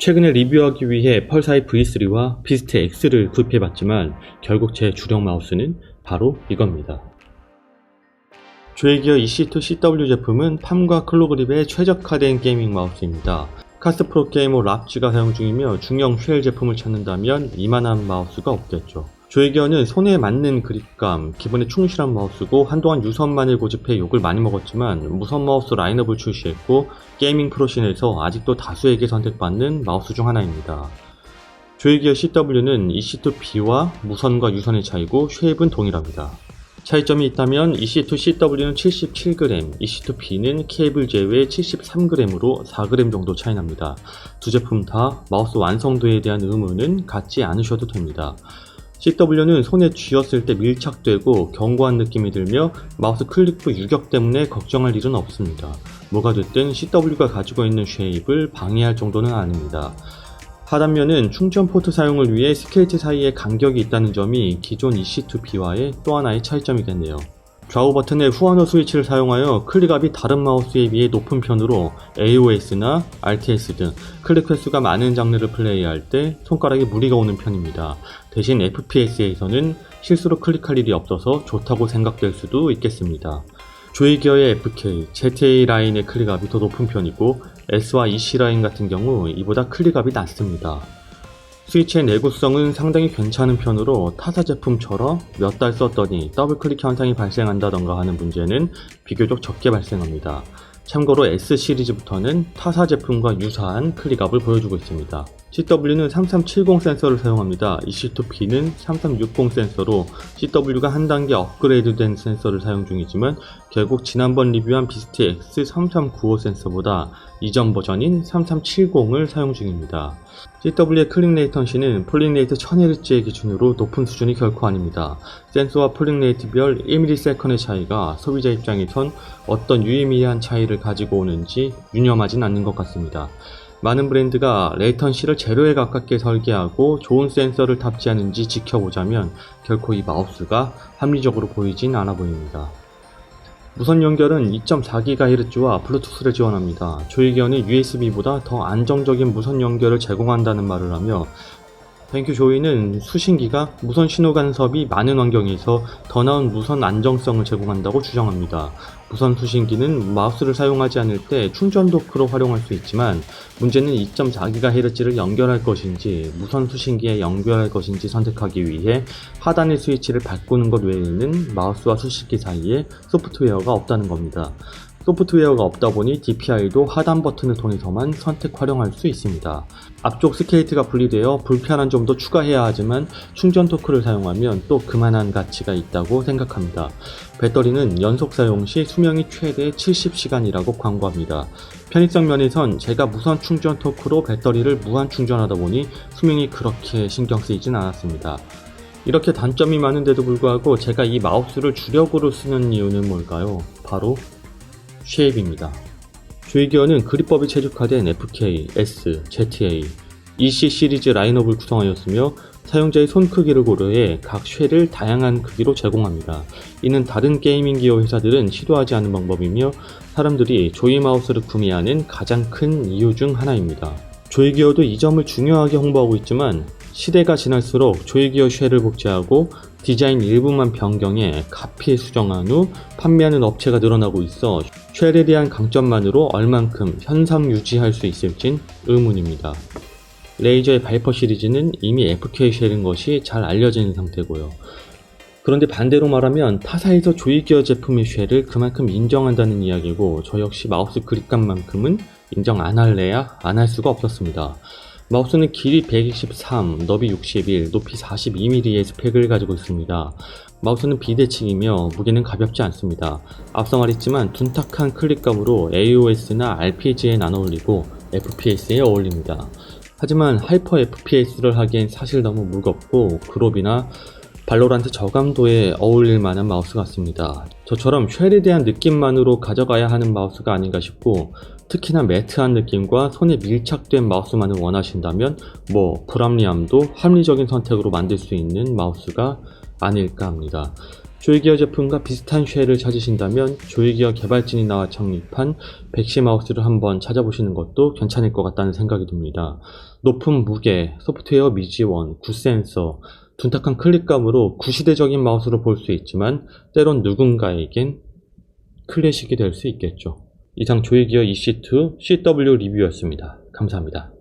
최근에 리뷰하기 위해 펄사이 V3와 비스트 X를 구입해봤지만 결국 제 주력 마우스는 바로 이겁니다. 조이기어 EC2CW 제품은 팜과 클로그립에 최적화된 게이밍 마우스입니다. 카스 프로게이머 랍쥐가 사용 중이며 중형 쉘 제품을 찾는다면 이만한 마우스가 없겠죠. 조이기어는 손에 맞는 그립감, 기본에 충실한 마우스고 한동안 유선만을 고집해 욕을 많이 먹었지만 무선 마우스 라인업을 출시했고 게이밍 프로씬에서 아직도 다수에게 선택받는 마우스 중 하나입니다. 조이기어 CW는 EC2B와 무선과 유선의 차이고 쉐입은 동일합니다. 차이점이 있다면 EC2CW는 77g, EC2B는 케이블 제외 73g으로 4g 정도 차이납니다. 두 제품 다 마우스 완성도에 대한 의문은 갖지 않으셔도 됩니다. CW는 손에 쥐었을 때 밀착되고 견고한 느낌이 들며 마우스 클릭부 유격 때문에 걱정할 일은 없습니다. 뭐가 됐든 CW가 가지고 있는 쉐입을 방해할 정도는 아닙니다. 하단면은 충전 포트 사용을 위해 스케이트 사이에 간격이 있다는 점이 기존 EC2B와의 또 하나의 차이점이겠네요. 좌우 버튼의 후원호 스위치를 사용하여 클릭압이 다른 마우스에 비해 높은 편으로 AOS나 RTS 등 클릭 횟수가 많은 장르를 플레이할 때 손가락에 무리가 오는 편입니다. 대신 FPS에서는 실수로 클릭할 일이 없어서 좋다고 생각될 수도 있겠습니다. 조이기어의 FK, ZA 라인의 클릭압이 더 높은 편이고 S와 EC 라인 같은 경우 이보다 클릭압이 낮습니다. 스위치의 내구성은 상당히 괜찮은 편으로 타사 제품처럼 몇 달 썼더니 더블 클릭 현상이 발생한다던가 하는 문제는 비교적 적게 발생합니다. 참고로 S 시리즈부터는 타사 제품과 유사한 클릭압을 보여주고 있습니다. CW는 3370 센서를 사용합니다. EC2B는 3360 센서로 CW가 한 단계 업그레이드된 센서를 사용 중이지만 결국 지난번 리뷰한 비스트 X 3395 센서보다 이전 버전인 3370을 사용 중입니다. CW의 클릭 레이턴시는 폴링 레이트 1000Hz의 기준으로 높은 수준이 결코 아닙니다. 센서와 폴링 레이트별 1ms의 차이가 소비자 입장에선 어떤 유의미한 차이를 가지고 오는지 유념하진 않는 것 같습니다. 많은 브랜드가 레이턴시를 제로에 가깝게 설계하고 좋은 센서를 탑재하는지 지켜보자면 결코 이 마우스가 합리적으로 보이진 않아 보입니다. 무선 연결은 2.4GHz와 블루투스를 지원합니다. 조이기어는 USB보다 더 안정적인 무선 연결을 제공한다는 말을 하며 뱅큐 조이는 수신기가 무선 신호 간섭이 많은 환경에서 더 나은 무선 안정성을 제공한다고 주장합니다. 무선 수신기는 마우스를 사용하지 않을 때 충전 도크로 활용할 수 있지만 문제는 2.4GHz를 연결할 것인지 무선 수신기에 연결할 것인지 선택하기 위해 하단의 스위치를 바꾸는 것 외에는 마우스와 수신기 사이에 소프트웨어가 없다는 겁니다. 소프트웨어가 없다 보니 DPI도 하단 버튼을 통해서만 선택 활용할 수 있습니다. 앞쪽 스케이트가 분리되어 불편한 점도 추가해야 하지만 충전 토크를 사용하면 또 그만한 가치가 있다고 생각합니다. 배터리는 연속 사용 시 수명이 최대 70시간이라고 광고합니다. 편의성 면에선 제가 무선 충전 토크로 배터리를 무한 충전하다 보니 수명이 그렇게 신경 쓰이진 않았습니다. 이렇게 단점이 많은데도 불구하고 제가 이 마우스를 주력으로 쓰는 이유는 뭘까요? 바로 쉐입입니다. 조이기어는 그립법이 최적화된 FK, S, ZA, EC 시리즈 라인업을 구성하였으며 사용자의 손 크기를 고려해 각 쉘을 다양한 크기로 제공합니다. 이는 다른 게이밍 기어 회사들은 시도하지 않은 방법이며 사람들이 조이 마우스를 구매하는 가장 큰 이유 중 하나입니다. 조이기어도 이 점을 중요하게 홍보하고 있지만 시대가 지날수록 조이기어 쉘을 복제하고 디자인 일부만 변경해 카피에 수정한 후 판매하는 업체가 늘어나고 있어 쉘에 대한 강점만으로 얼만큼 현상 유지할 수 있을진 의문입니다. 레이저의 바이퍼 시리즈는 이미 FK 쉘인 것이 잘 알려진 상태고요. 그런데 반대로 말하면 타사에서 조이기어 제품의 쉘을 그만큼 인정한다는 이야기고 저 역시 마우스 그립감만큼은 인정 안 할래야 안 할 수가 없었습니다. 마우스는 길이 123, 너비 61, 높이 42mm의 스펙을 가지고 있습니다. 마우스는 비대칭이며 무게는 가볍지 않습니다. 앞서 말했지만 둔탁한 클릭감으로 AOS나 RPG에 나눠 올리고 FPS에 어울립니다. 하지만 하이퍼 FPS를 하기엔 사실 너무 무겁고 그롭이나 발로란트 저감도에 어울릴 만한 마우스 같습니다. 저처럼 쉘에 대한 느낌만으로 가져가야 하는 마우스가 아닌가 싶고 특히나 매트한 느낌과 손에 밀착된 마우스만을 원하신다면 불합리함도 합리적인 선택으로 만들 수 있는 마우스가 아닐까 합니다. 조이기어 제품과 비슷한 쉘을 찾으신다면 조이기어 개발진이 나와 창립한 백시 마우스를 한번 찾아보시는 것도 괜찮을 것 같다는 생각이 듭니다. 높은 무게, 소프트웨어 미지원, 굿센서, 둔탁한 클릭감으로 구시대적인 마우스로 볼 수 있지만 때론 누군가에겐 클래식이 될 수 있겠죠. 이상 조이기어 EC2 CW 리뷰였습니다. 감사합니다.